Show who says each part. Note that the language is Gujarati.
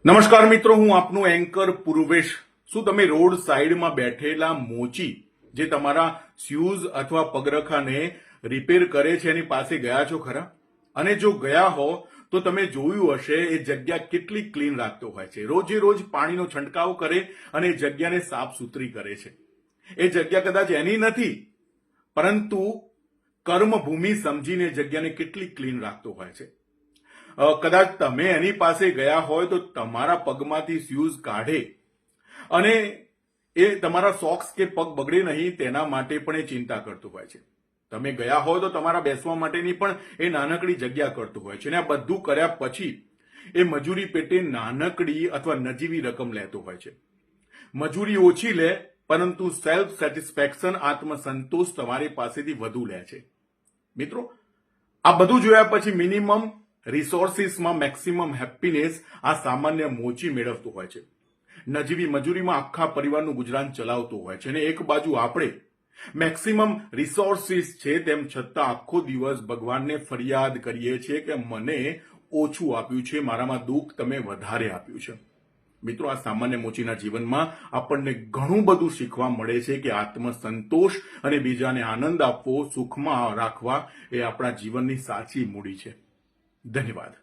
Speaker 1: નમસ્કાર મિત્રો, હું આપનો એન્કર પૂર્વેશ. શું તમે રોડ સાઈડમાં બેઠેલા મોચી જે તમારા શૂઝ અથવા પગરખાને રિપેર કરે છે એની પાસે ગયા છો ખરા? અને જો ગયા હો તો તમે જોયું હશે એ જગ્યા કેટલી ક્લીન રાખતો હોય છે. રોજે રોજ પાણીનો છંટકાવ કરે અને એ જગ્યાને સાફ સુથરી કરે છે. એ જગ્યા કદાચ એની નથી, પરંતુ કર્મભૂમિ સમજીને જગ્યાને કેટલી ક્લીન રાખતો હોય છે. કદાચ તમે એની પાસે ગયા હોય તો તમારા પગમાંથી શૂઝ કાઢે અને એ તમારા સોક્સ કે પગ બગડે નહીં તેના માટે પણ એ ચિંતા કરતું હોય છે. તમે ગયા હોય તો તમારા બેસવા માટેની પણ એ નાનકડી જગ્યા કરતું હોય છે. અને આ બધું કર્યા પછી એ મજૂરી પેટે નાનકડી અથવા નજીવી રકમ લેતો હોય છે. મજૂરી ઓછી લે, પરંતુ સેલ્ફ સેટિસ્ફેક્શન, આત્મસંતોષ તમારી પાસેથી વધુ લે છે. મિત્રો, આ બધું જોયા પછી મિનિમમ રિસોર્સિસમાં મેક્સિમમ હેપીનેસ આ સામાન્ય મોચી મેળવતું હોય છે. નજીવી મજૂરીમાં આખા પરિવારનું ગુજરાન ચલાવતું હોય છે. અને એક બાજુ આપણે મેક્સિમમ રિસોર્સિસ છે તેમ છતાં આખો દિવસ ભગવાનને ફરિયાદ કરીએ છીએ કે મને ઓછું આપ્યું છે, મારામાં દુઃખ તમે વધારે આપ્યું છે. મિત્રો, આ સામાન્ય મોચીના જીવનમાં આપણને ઘણું બધું શીખવા મળે છે કે આત્મસંતોષ અને બીજાને આનંદ આપવો, સુખમાં રાખવા એ આપણા જીવનની સાચી મૂડી છે. ધન્યવાદ.